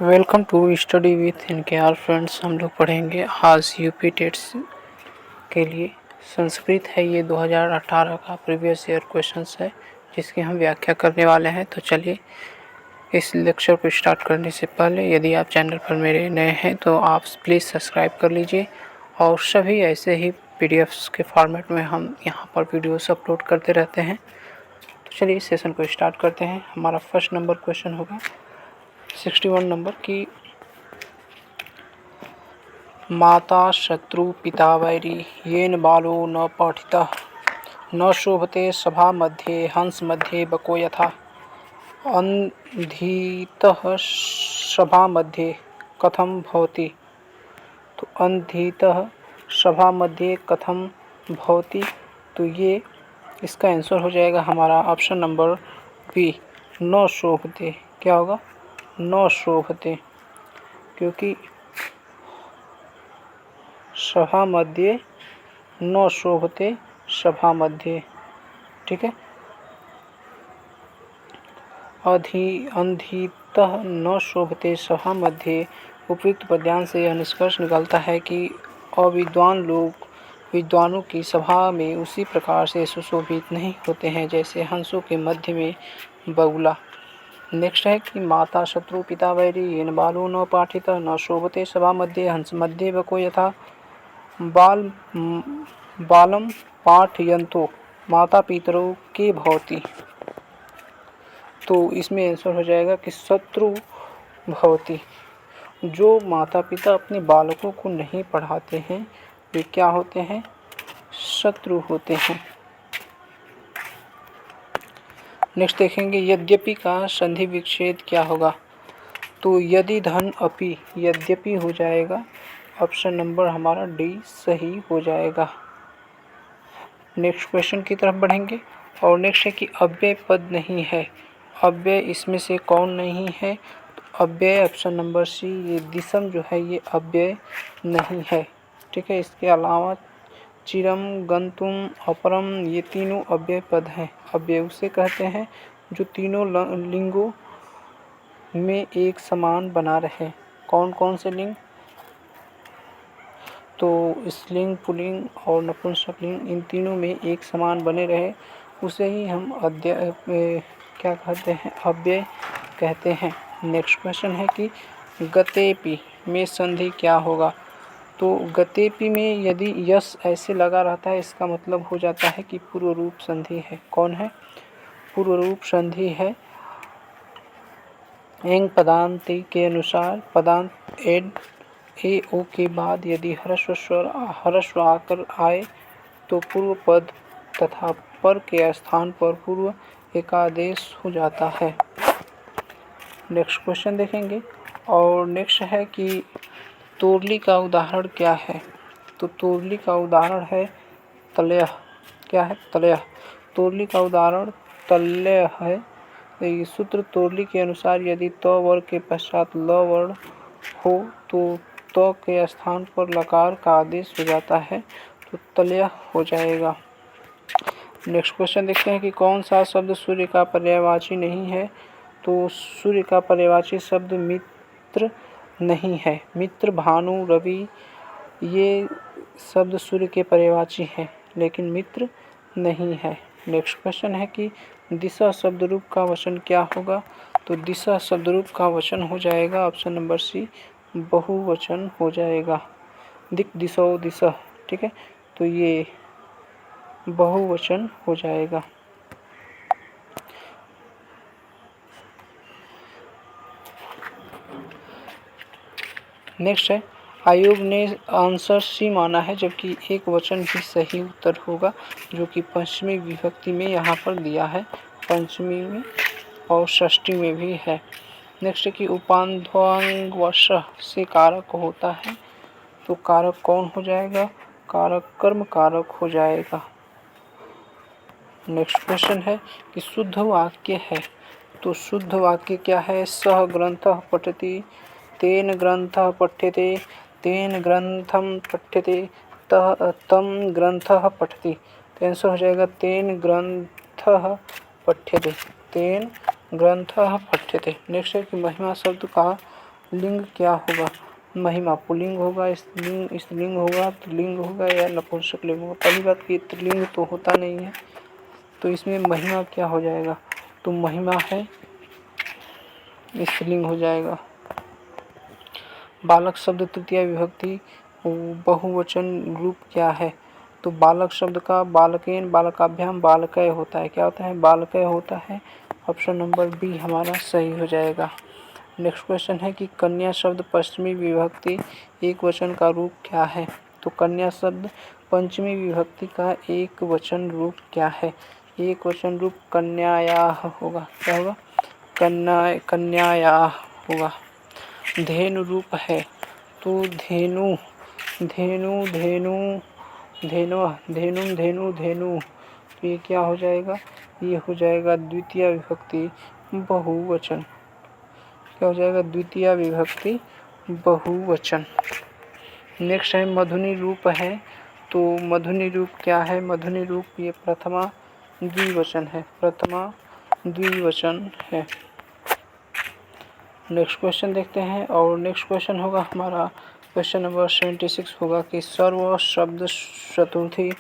Welcome to study with इनके friends. हम लोग पढ़ेंगे आज यूपी टेट्स के लिए संस्कृत है। ये 2018 का प्रीवियस ईयर क्वेश्चंस है जिसकी हम व्याख्या करने वाले हैं। तो चलिए इस लेक्चर को स्टार्ट करने से पहले यदि आप चैनल पर मेरे नए हैं तो आप प्लीज़ सब्सक्राइब कर लीजिए। और सभी ऐसे ही पीडीएफ्स के फॉर्मेट में हम यहाँ पर वीडियोस अपलोड करते रहते हैं। तो चलिए इस सेशन को स्टार्ट करते हैं। हमारा फर्स्ट नंबर क्वेश्चन होगा 61 नंबर की, माता शत्रु पिता वैरी येन बालो न पठितः न शोभते सभा मध्ये हंस मध्ये बको यथा अन्धीतः सभा मध्ये कथम भवति। तो अन्धीतः सभा मध्ये कथम भवति, तो ये इसका आंसर हो जाएगा हमारा ऑप्शन नंबर बी, न शोभते। क्या होगा? न शोभते, क्योंकि सभा मध्य न शोभते सभा मध्य। ठीक है। अंधितः न शोभते सभा मध्य उपयुक्त पद्यांश से यह निष्कर्ष निकलता है कि अविद्वान लोग विद्वानों की सभा में उसी प्रकार से सुशोभित नहीं होते हैं जैसे हंसों के मध्य में बगुला। नेक्स्ट है कि माता शत्रु पिता वैरी येन बालो न पाठितः न शोभते सभा मध्ये हंस मध्ये बको यथा बालम पाठयन्तो माता पितरों के भवति। तो इसमें आंसर हो जाएगा कि शत्रु भवति। जो माता पिता अपने बालकों को नहीं पढ़ाते हैं वे क्या होते हैं? शत्रु होते हैं। नेक्स्ट देखेंगे यद्यपि का संधि विच्छेद क्या होगा। तो यदि धन अपि यद्यपि हो जाएगा। ऑप्शन नंबर हमारा डी सही हो जाएगा। नेक्स्ट क्वेश्चन की तरफ बढ़ेंगे और नेक्स्ट है कि अव्यय पद नहीं है। अव्यय इसमें से कौन नहीं है? तो अव्यय ऑप्शन नंबर सी, ये दिसम जो है ये अव्यय नहीं है। ठीक है। इसके अलावा चिरम गंतुम अपरम ये तीनों अव्यय पद हैं। अव्यय उसे कहते हैं जो तीनों लिंगों में एक समान बना रहे। कौन कौन से लिंग? तो स्त्रीलिंग पुल्लिंग और नपुंसकलिंग इन तीनों में एक समान बने रहे उसे ही हम क्या कहते हैं? अव्यय कहते हैं। नेक्स्ट क्वेश्चन है कि गतेपि में संधि क्या होगा। तो गतेपि में यदि यस ऐसे लगा रहता है इसका मतलब हो जाता है कि पूर्व रूप संधि है। कौन है? पूर्व रूप संधि है। एंग पदांति के अनुसार पदांत एड ए ओ के बाद यदि ह्रस्व आकर आए तो पूर्व पद तथा पर के स्थान पर पूर्व एकादेश हो जाता है। नेक्स्ट क्वेश्चन देखेंगे और नेक्स्ट है कि तोरली का उदाहरण क्या है। तो तोरली का उदाहरण है तलय। क्या है? तलय। तोरली का उदाहरण तलय है। सूत्र तोरली के अनुसार यदि त वर्ग के पश्चात ल वर्ण हो तो त के स्थान पर लकार का आदेश हो जाता है, तो तलय हो जाएगा। नेक्स्ट क्वेश्चन देखते हैं कि कौन सा शब्द सूर्य का पर्यायवाची नहीं है। तो सूर्य का पर्यायवाची शब्द मित्र नहीं है। मित्र, भानु, रवि ये शब्द सूर्य के पर्यायवाची हैं लेकिन मित्र नहीं है। नेक्स्ट क्वेश्चन है कि दिशा शब्द रूप का वचन क्या होगा। तो दिशा शब्द रूप का वचन हो जाएगा ऑप्शन नंबर सी, बहुवचन हो जाएगा। दिक दिशो दिशा। ठीक है। तो ये बहुवचन हो जाएगा। नेक्स्ट है आयोग ने आंसर सी माना है जबकि एक वचन भी सही उत्तर होगा जो कि पंचमी विभक्ति में यहाँ पर दिया है। पंचमी में और षष्ठी में भी है। नेक्स्ट है कि उपाध्याय वर्ष से कारक होता है। तो कारक कौन हो जाएगा? कारक कर्म कारक हो जाएगा। नेक्स्ट क्वेश्चन है कि शुद्ध वाक्य है। तो शुद्ध वाक्य क्या है? सह ग्रंथः पठति, तेन ग्रंथः पठ्यते, तेन ग्रंथम पठ्यते, तम ग्रंथः पठति। तो आंसर हो जाएगा तेन ग्रंथः पठ्यते, तेन ग्रंथः पठ्यते। नेक्स्ट है कि महिमा शब्द का लिंग क्या होगा? महिमा पुल्लिंग होगा, स्त्रीलिंग होगा, पुल्लिंग होगा या नपुंसक लिंग होगा? पहली बात कि स्त्रीलिंग तो होता नहीं है, तो इसमें महिमा क्या हो जाएगा? तो महिमा है स्त्रीलिंग हो जाएगा। बालक शब्द तृतीया विभक्ति बहुवचन रूप क्या है? तो बालक शब्द का बालकेन, बालकाभ्याम, बालकय होता है। क्या होता है? बालकय होता है। ऑप्शन नंबर बी हमारा सही हो जाएगा। नेक्स्ट क्वेश्चन है कि कन्या शब्द पश्चिमी विभक्ति एक वचन का रूप क्या है? तो कन्या शब्द पंचमी विभक्ति का एक वचन रूप क्या है? एक वचन रूप कन्यायाः होगा। क्या होगा? कन्यायाः होगा। धेनु रूप है, तो धेनु धेनु धेनु धेनु धेनुम धेनु धेनु, तो ये क्या हो जाएगा? ये हो जाएगा द्वितीय विभक्ति बहुवचन। क्या हो जाएगा? द्वितीय विभक्ति बहुवचन। नेक्स्ट है मधुनी रूप है, तो मधुनी रूप क्या है? मधुनी रूप ये प्रथमा द्विवचन है, प्रथमा द्विवचन है। नेक्स्ट क्वेश्चन देखते हैं, और नेक्स्ट क्वेश्चन होगा हमारा क्वेश्चन नंबर 76 होगा कि सर्व शब्द चतुर्थी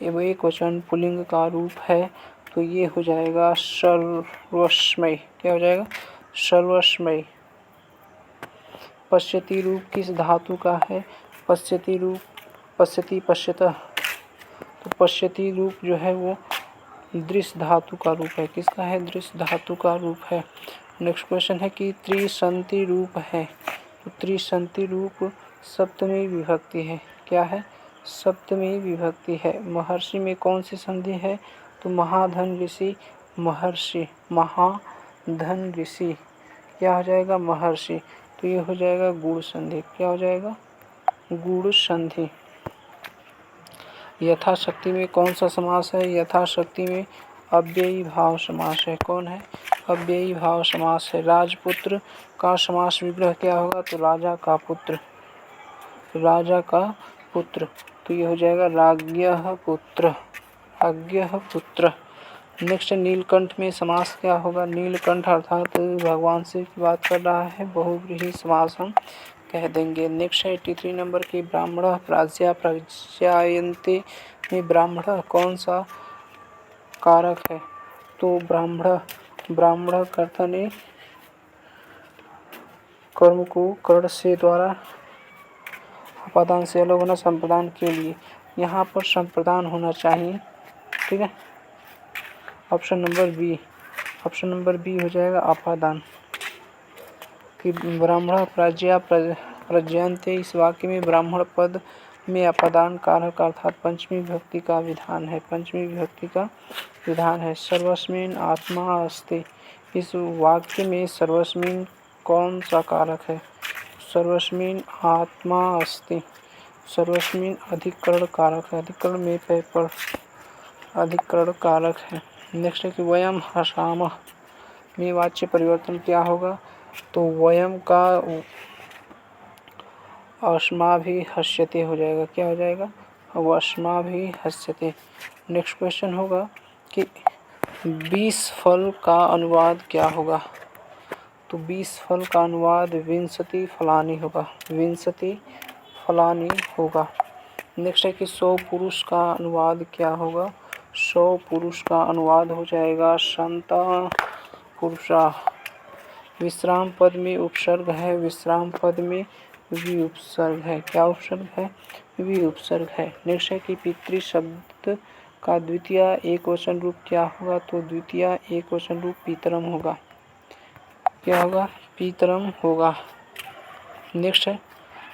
एवं एक वचन पुल्लिंग का रूप है, तो ये हो जाएगा सर्वस्मय। क्या हो जाएगा? सर्वस्मय। पश्यति रूप किस धातु का है? पश्यति रूप पश्यति पश्यतः, तो पश्यति रूप जो है वो दृश्य धातु का रूप है। किसका है? दृश्य धातु का रूप है। नेक्स्ट क्वेश्चन है कि त्रिसंति रूप है, तो त्रिसंति रूप सप्तमी विभक्ति है। क्या है? सप्तमी विभक्ति है। महर्षि में कौन सी संधि है? तो महाधन ऋषि महर्षि, महाधन ऋषि। क्या हो जाएगा? महर्षि, तो ये हो जाएगा गुण संधि। क्या हो जाएगा? गुण संधि। यथाशक्ति में कौन सा समास है? यथाशक्ति में अव्ययी भाव समास है। कौन है? अव्ययी भाव समास है। राजपुत्र का समास विग्रह क्या होगा? तो राजा का पुत्र, राजा का पुत्र, तो ये हो जाएगा राज्ञः पुत्र, राज्ञः पुत्र। नेक्स्ट नीलकंठ में समास क्या होगा? नीलकंठ अर्थात भगवान शिव की बात कर रहा है, बहुव्रीहि समास हम कह देंगे। नेक्स्ट है 83 नंबर की ब्राह्मण प्राज्ञा प्रज्ञायन्ते में ब्राह्मण कौन सा कारक है? तो ब्राह्मण कर्ता ने कर्म को कर्ण से द्वारा अपादान से अलग होना संप्रदान के लिए, यहाँ पर संप्रदान होना चाहिए। ठीक है, ऑप्शन नंबर बी हो जाएगा अपादान। कि ब्राह्मण प्रज्ञा प्रज्ञान्ते, इस वाक्य में ब्राह्मण पद में अपादान कारक अर्थात पंचमी विभक्ति का विधान है, पंचमी विभक्ति का विधान है। सर्वस्मिन् आत्मा अस्ति, इस वाक्य में सर्वस्मिन् कौन सा कारक है? सर्वस्मिन् आत्मा अस्ति, सर्वस्मिन् अधिकरण कारक है, अधिकरण में पे पर अधिकरण कारक है। नेक्स्ट है कि वयम हसामः में वाच्य परिवर्तन क्या होगा? तो वयम का अस्माभि हस्यते हो जाएगा। क्या हो जाएगा? अस्माभि हस्यते। नेक्स्ट क्वेश्चन होगा कि 20 फल का अनुवाद क्या होगा? तो 20 फल का अनुवाद विंशति फलानि होगा, विंशति फलानि होगा। नेक्स्ट है कि 100 पुरुष का अनुवाद क्या होगा? 100 पुरुष का अनुवाद हो जाएगा संता पुरुषा। विश्राम पद में उपसर्ग है, विश्राम पद में वि उपसर्ग है। क्या उपसर्ग है? वि उपसर्ग है। नेक्स्ट है कि पितृ शब्द का द्वितीय एक वचन रूप क्या होगा? तो द्वितीय एक वचन रूप पितरम होगा। क्या होगा? पितरम होगा। नेक्स्ट है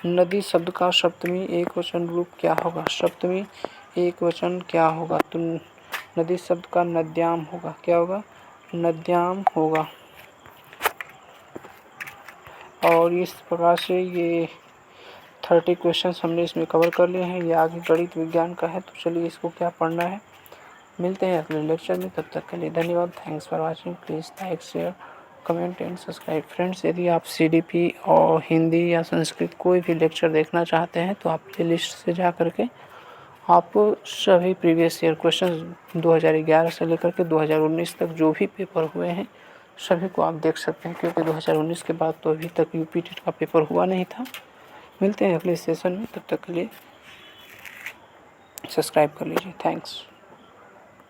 नदी शब्द का सप्तमी एक वचन रूप क्या होगा? सप्तमी एक वचन क्या होगा? तो नदी शब्द का नद्याम होगा। क्या होगा? नद्याम होगा। और इस प्रकार से ये 30 क्वेश्चंस हमने इसमें कवर कर लिए हैं। ये आगे गणित विज्ञान का है, तो चलिए इसको क्या पढ़ना है। मिलते हैं अगले लेक्चर में, तब तक के लिए धन्यवाद। Thanks for watching. Please like, share, comment and subscribe. Friends, यदि आप CDP और हिंदी या संस्कृत कोई भी लेक्चर देखना चाहते हैं तो आप प्लेलिस्ट से जा करके आप सभी प्रीवियस ईयर क्वेश्चन 2011 से लेकर के 2019 तक जो भी पेपर हुए हैं सभी को आप देख सकते हैं, क्योंकि 2019 के बाद तो अभी तक यूपी टेट का पेपर हुआ नहीं था। मिलते हैं अगले सेशन में, तब तक के लिए सब्सक्राइब कर लीजिए। थैंक्स।